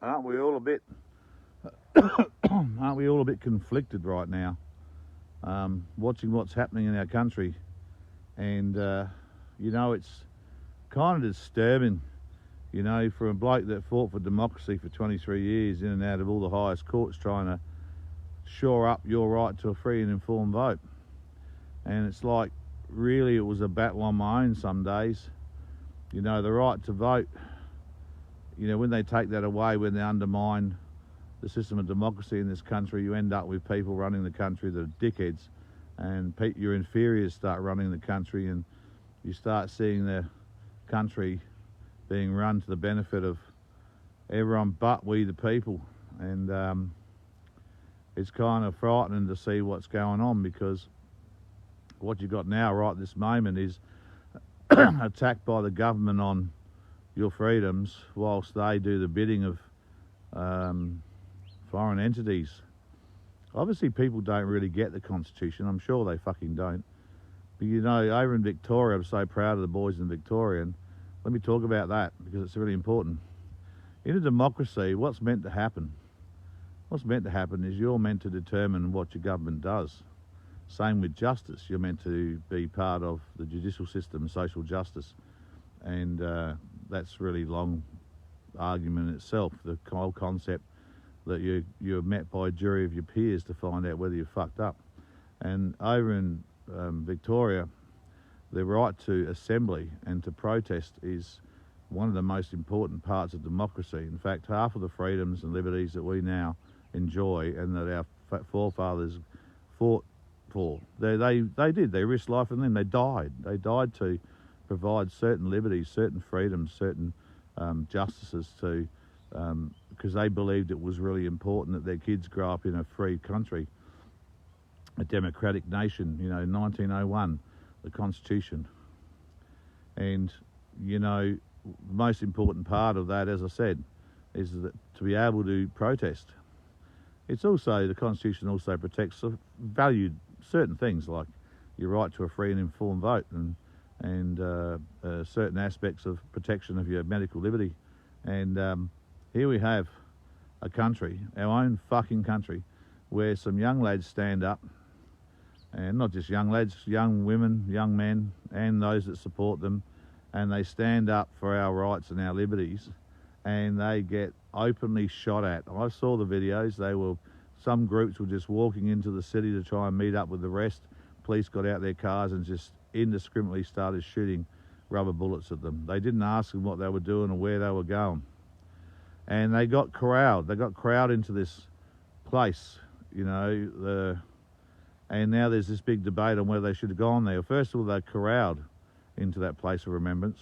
aren't we all a bit conflicted right now, watching what's happening in our country? And you know, it's kind of disturbing, you know, for a bloke that fought for democracy for 23 years in and out of all the highest courts trying to shore up your right to a free and informed vote. And it's like, really, it was a battle on my own some days. You know, the right to vote, you know, when they take that away, when they undermine the system of democracy in this country, you end up with people running the country that are dickheads, and your inferiors start running the country, and you start seeing the country being run to the benefit of everyone but we the people. And it's kind of frightening to see what's going on, because what you've got now right this moment is attacked by the government on your freedoms, whilst they do the bidding of foreign entities. Obviously people don't really get the Constitution, I'm sure they fucking don't. But you know, over in Victoria, I'm so proud of the boys in Victoria, and let me talk about that because it's really important. In a democracy, what's meant to happen? What's meant to happen is you're meant to determine what your government does. Same with justice, you're meant to be part of the judicial system, social justice, and that's really long argument in itself, the whole concept that you're met by a jury of your peers to find out whether you're fucked up. And over in Victoria, the right to assembly and to protest is one of the most important parts of democracy. In fact, half of the freedoms and liberties that we now enjoy and that our forefathers fought for, they risked life and limb. They died to provide certain liberties, certain freedoms, certain justices to because they believed it was really important that their kids grow up in a free country, a democratic nation. You know, 1901, the Constitution. And, you know, the most important part of that, as I said, is that to be able to protest. It's also, the Constitution also protects valued certain things like your right to a free and informed vote, and certain aspects of protection of your medical liberty. And here we have a country, our own fucking country, where some young lads stand up, and not just young lads, young women, young men, and those that support them, and they stand up for our rights and our liberties, and they get openly shot at. I saw the videos. Some groups were just walking into the city to try and meet up with the rest. Police got out their cars and just indiscriminately started shooting rubber bullets at them. They didn't ask them what they were doing or where they were going. And they got corralled. They got crowded into this place, you know, and now there's this big debate on whether they should have gone there. First of all, they're corralled into that place of remembrance.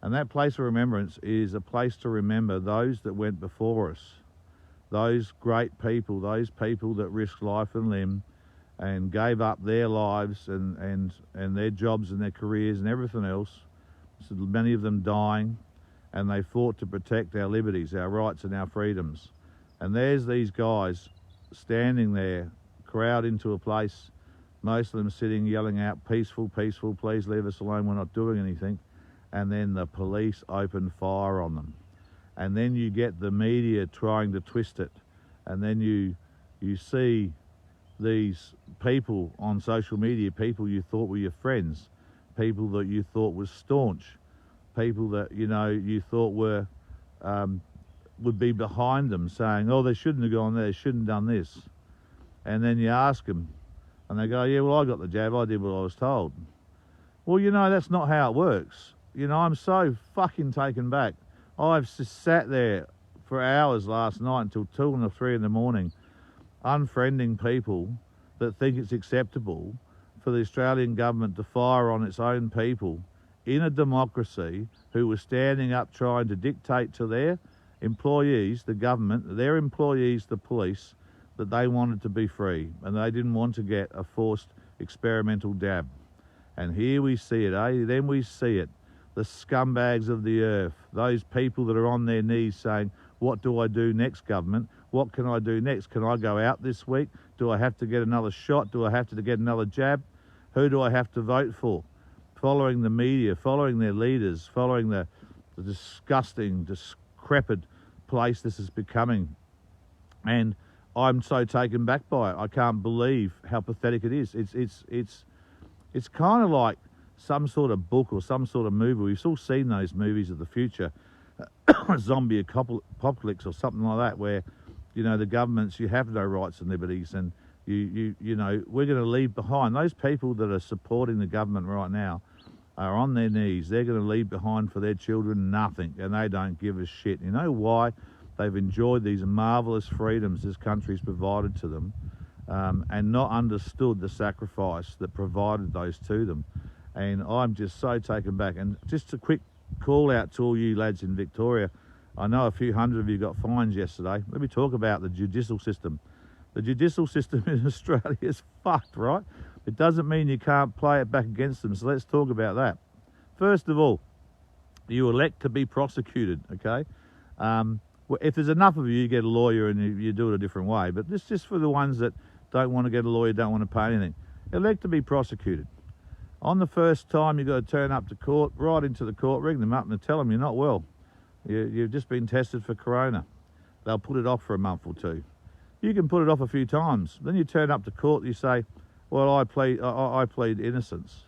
And that place of remembrance is a place to remember those that went before us, those great people, those people that risked life and limb and gave up their lives and their jobs and their careers and everything else, so many of them dying, and they fought to protect our liberties, our rights and our freedoms. And there's these guys standing there, crowd into a place, most of them sitting yelling out, peaceful, peaceful, please leave us alone, we're not doing anything. And then the police open fire on them. And then you get the media trying to twist it. And then you see these people on social media, people you thought were your friends, people that you thought was staunch, people that, you know, you thought were would be behind them, saying, oh, they shouldn't have gone there, they shouldn't have done this. And then you ask them, and they go, yeah, well, I got the jab, I did what I was told. Well, you know, that's not how it works. You know, I'm so fucking taken back. I've just sat there for hours last night until 2 and 3 in the morning, unfriending people that think it's acceptable for the Australian government to fire on its own people in a democracy who were standing up trying to dictate to their employees, the government, their employees, the police, that they wanted to be free and they didn't want to get a forced experimental dab. And here we see it, eh? Then we see it. The scumbags of the earth, those people that are on their knees saying, what do I do next, government? What can I do next? Can I go out this week? Do I have to get another shot? Do I have to get another jab? Who do I have to vote for? Following the media, following their leaders, following the disgusting, decrepit place this is becoming. And I'm so taken back by it. I can't believe how pathetic it is. It's kind of like some sort of book or some sort of movie. We've all seen those movies of the future, zombie apocalypse or something like that, where, you know, the governments, you have no rights and liberties, and you know, we're going to leave behind those people that are supporting the government right now are on their knees. They're going to leave behind for their children nothing, and they don't give a shit. You know why? They've enjoyed these marvellous freedoms this country's provided to them, and not understood the sacrifice that provided those to them. And I'm just so taken back. And just a quick call out to all you lads in Victoria. I know a few hundred of you got fines yesterday. Let me talk about the judicial system. The judicial system in Australia is fucked, right? It doesn't mean you can't play it back against them, so let's talk about that. First of all, you elect to be prosecuted, okay? If there's enough of you, you get a lawyer and you do it a different way. But this is just for the ones that don't want to get a lawyer, don't want to pay anything. Elect to be prosecuted. On the first time, you've got to turn up to court, right into the court, ring them up and tell them you're not well. You've just been tested for corona. They'll put it off for a month or two. You can put it off a few times. Then you turn up to court, you say, well, I plead innocence.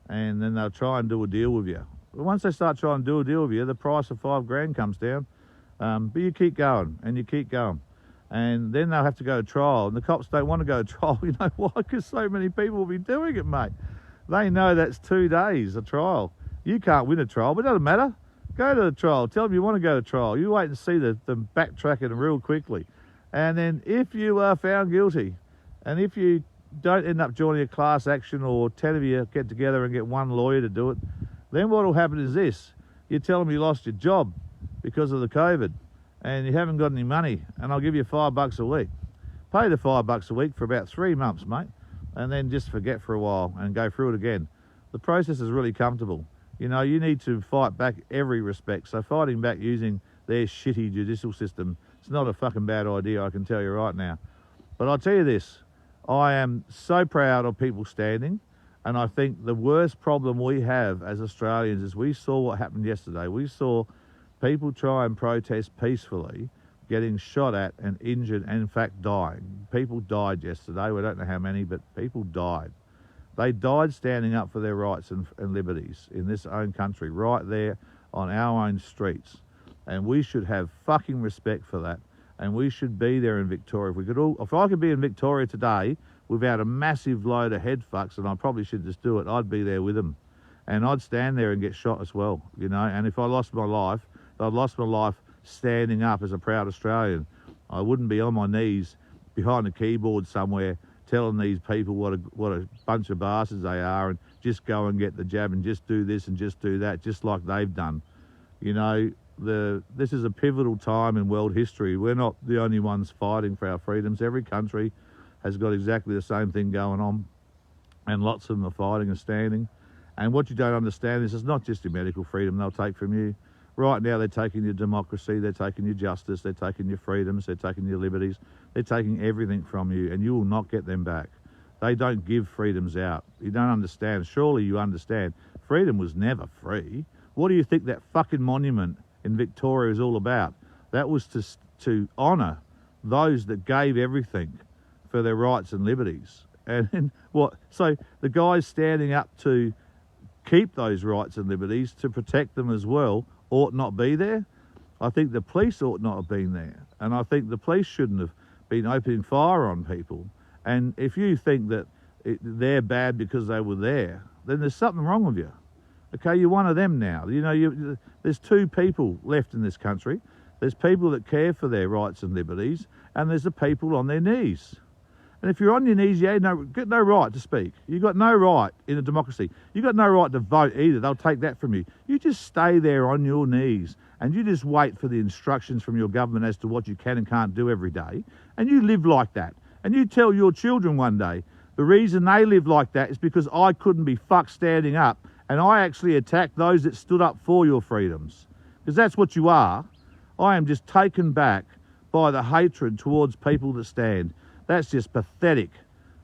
And then they'll try and do a deal with you. But once they start trying to do a deal with you, the price of $5,000 comes down. But you keep going, and you keep going. And then they'll have to go to trial. And the cops don't want to go to trial. You know why? Because so many people will be doing it, mate. They know that's 2 days, a trial. You can't win a trial, but it doesn't matter. Go to the trial. Tell them you want to go to trial. You wait and see them backtracking real quickly. And then if you are found guilty, and if you don't end up joining a class action or 10 of you get together and get one lawyer to do it, then what will happen is this. You tell them you lost your job because of the COVID and you haven't got any money, and I'll give you $5 a week. Pay the $5 a week for about 3 months, mate, and then just forget for a while and go through it again. The process is really comfortable. You know, you need to fight back every respect. So fighting back using their shitty judicial system, it's not a fucking bad idea, I can tell you right now. But I'll tell you this, I am so proud of people standing, and I think the worst problem we have as Australians is we saw what happened yesterday. We saw people try and protest peacefully, getting shot at and injured and in fact dying. People died yesterday. We don't know how many, but people died. They died standing up for their rights and liberties in this own country, right there on our own streets. And we should have fucking respect for that. And we should be there in Victoria. If I could be in Victoria today without a massive load of head fucks, and I probably should just do it, I'd be there with them. And I'd stand there and get shot as well, you know. And if I lost my life, I'd lost my life standing up as a proud Australian. I wouldn't be on my knees behind a keyboard somewhere telling these people what a bunch of bastards they are, and just go and get the jab and just do this and just do that, just like they've done. You know, this is a pivotal time in world history. We're not the only ones fighting for our freedoms. Every country has got exactly the same thing going on, and lots of them are fighting and standing. And what you don't understand is it's not just your medical freedom they'll take from you. Right now they're taking your democracy, they're taking your justice, they're taking your freedoms, they're taking your liberties, they're taking everything from you, and you will not get them back. They don't give freedoms out. You don't understand. Surely you understand. Freedom was never free. What do you think that fucking monument in Victoria is all about? That was to honour those that gave everything for their rights and liberties. And what? So the guys standing up to keep those rights and liberties, to protect them as well, ought not be there. I think the police ought not have been there. And I think the police shouldn't have been opening fire on people. And if you think that they're bad because they were there, then there's something wrong with you. Okay, you're one of them now. You know, there's two people left in this country. There's people that care for their rights and liberties, and there's the people on their knees. And if you're on your knees, you got no right to speak. You've got no right in a democracy. You've got no right to vote either. They'll take that from you. You just stay there on your knees and you just wait for the instructions from your government as to what you can and can't do every day. And you live like that. And you tell your children one day, the reason they live like that is because I couldn't be fucked standing up, and I actually attacked those that stood up for your freedoms. Because that's what you are. I am just taken back by the hatred towards people that stand. That's just pathetic.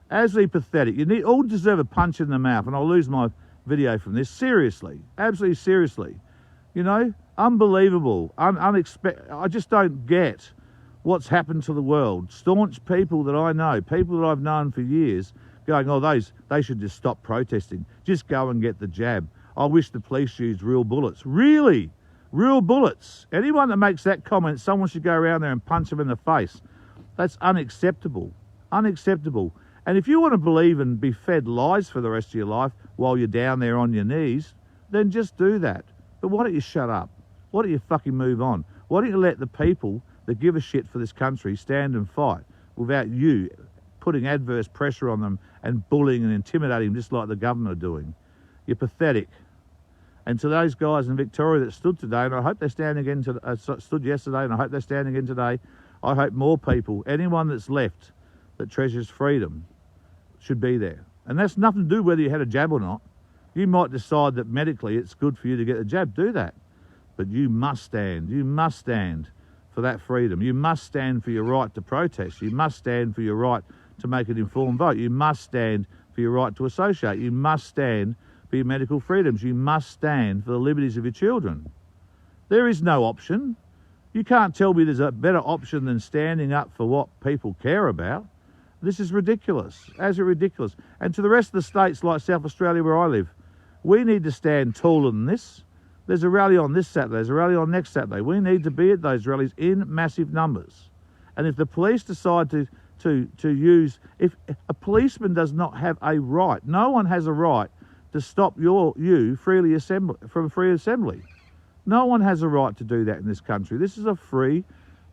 Absolutely pathetic. You all deserve a punch in the mouth, and I'll lose my video from this. Seriously. Absolutely seriously. You know, Unbelievable. I just don't get what's happened to the world. Staunch people that I know, people that I've known for years, going, oh, they should just stop protesting. Just go and get the jab. I wish the police used real bullets. Really? Real bullets? Anyone that makes that comment, someone should go around there and punch them in the face. That's unacceptable. Unacceptable. And if you want to believe and be fed lies for the rest of your life while you're down there on your knees, then just do that. But why don't you shut up? Why don't you fucking move on? Why don't you let the people that give a shit for this country stand and fight without you putting adverse pressure on them and bullying and intimidating them just like the government are doing? You're pathetic. And to those guys in Victoria that stood today, and I hope they stand again stood yesterday, and I hope they stand again today, I hope more people, anyone that's left that treasures freedom, should be there. And that's nothing to do whether you had a jab or not. You might decide that medically it's good for you to get a jab, do that. But you must stand for that freedom. You must stand for your right to protest. You must stand for your right to make an informed vote. You must stand for your right to associate. You must stand for your medical freedoms. You must stand for the liberties of your children. There is no option. You can't tell me there's a better option than standing up for what people care about. This is ridiculous, absolutely ridiculous. And to the rest of the states like South Australia where I live, we need to stand taller than this. There's a rally on this Saturday, there's a rally on next Saturday. We need to be at those rallies in massive numbers. And if the police decide to use, if a policeman does not have a right, no one has a right to stop you freely from free assembly. No one has a right to do that in this country. This is a free,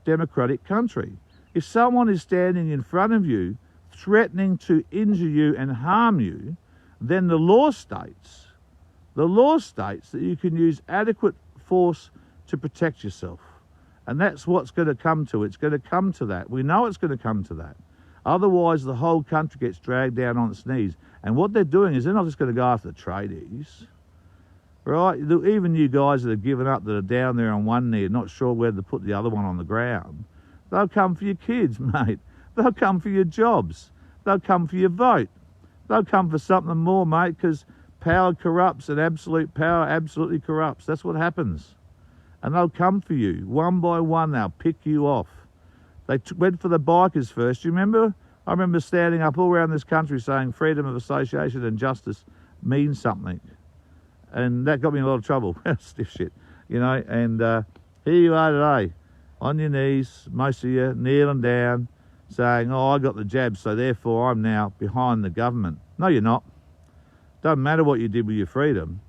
democratic country. If someone is standing in front of you, threatening to injure you and harm you, then the law states that you can use adequate force to protect yourself. And that's what's going to come to. It's going to come to that. We know it's going to come to that. Otherwise, the whole country gets dragged down on its knees. And what they're doing is they're not just going to go after the tradies, right? Even you guys that have given up, that are down there on one knee, not sure whether to put the other one on the ground, they'll come for your kids, mate. They'll come for your jobs. They'll come for your vote. They'll come for something more, mate, because power corrupts and absolute power absolutely corrupts. That's what happens. And they'll come for you. One by one, they'll pick you off. They went for the bikers first. You remember? I remember standing up all around this country saying freedom of association and justice means something. And that got me in a lot of trouble. Stiff shit, you know. And here you are today, on your knees, most of you kneeling down, saying, oh, I got the jab, so therefore I'm now behind the government. No, you're not. Doesn't matter what you did with your freedom.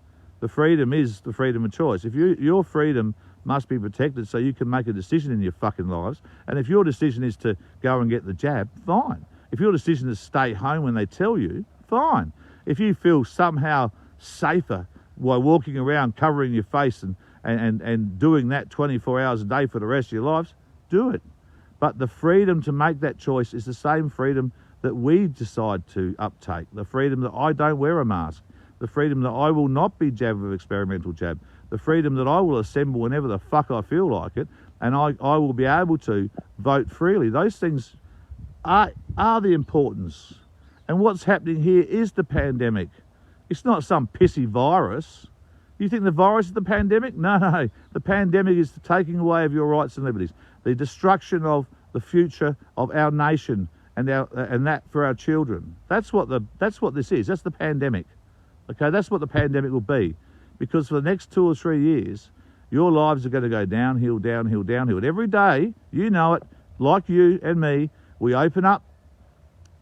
The freedom is the freedom of choice. If your freedom must be protected so you can make a decision in your fucking lives, and if your decision is to go and get the jab, fine. If your decision is to stay home when they tell you, fine. If you feel somehow safer while walking around covering your face and doing that 24 hours a day for the rest of your lives, do it. But the freedom to make that choice is the same freedom that we decide to uptake. The freedom that I don't wear a mask. The freedom that I will not be jabbed with experimental jab. The freedom that I will assemble whenever the fuck I feel like it, and I will be able to vote freely. Those things are the importance. And what's happening here is the pandemic. It's not some pissy virus. You think the virus is the pandemic? No. The pandemic is the taking away of your rights and liberties. The destruction of the future of our nation and that for our children. That's what this is. That's the pandemic. Okay, that's what the pandemic will be. Because for the next 2 or 3 years, your lives are going to go downhill, downhill, downhill. And every day, you know it, like you and me, we open up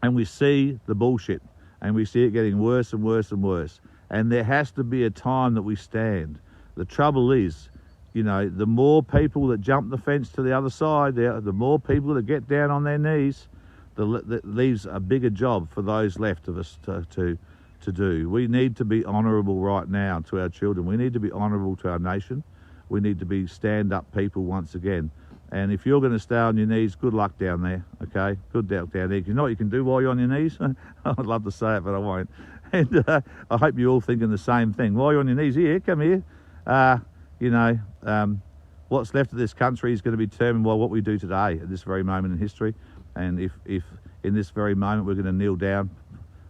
and we see the bullshit. And we see it getting worse and worse and worse. And there has to be a time that we stand. The trouble is, you know, the more people that jump the fence to the other side, the more people that get down on their knees, that leaves a bigger job for those left of us to do. We need to be honourable right now to our children. We need to be honourable to our nation. We need to be stand-up people once again. And if you're going to stay on your knees, good luck down there, okay? Good luck down there. You know what you can do while you're on your knees? I'd love to say it, but I won't. And I hope you're all thinking the same thing. While you're on your knees, here, come here. You know, what's left of this country is going to be determined by what we do today at this very moment in history. And if in this very moment we're going to kneel down,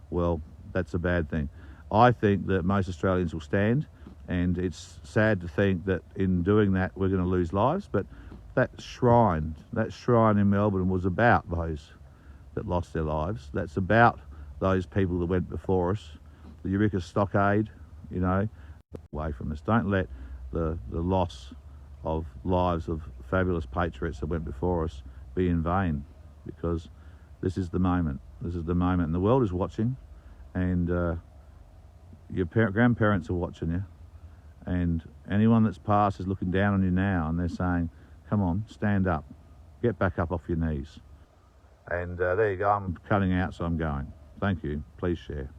well, that's a bad thing. I think that most Australians will stand And it's sad to think that in doing that we're going to lose lives, but that shrine in Melbourne was about those that lost their lives. That's about those people that went before us. The Eureka Stockade, you know, away from us. Don't let the loss of lives of fabulous patriots that went before us be in vain, because this is the moment. This is the moment, and the world is watching, and your grandparents are watching you, and anyone that's passed is looking down on you now, and they're saying, come on, stand up, get back up off your knees. And there you go, I'm cutting out, so I'm going. Thank you. Please share.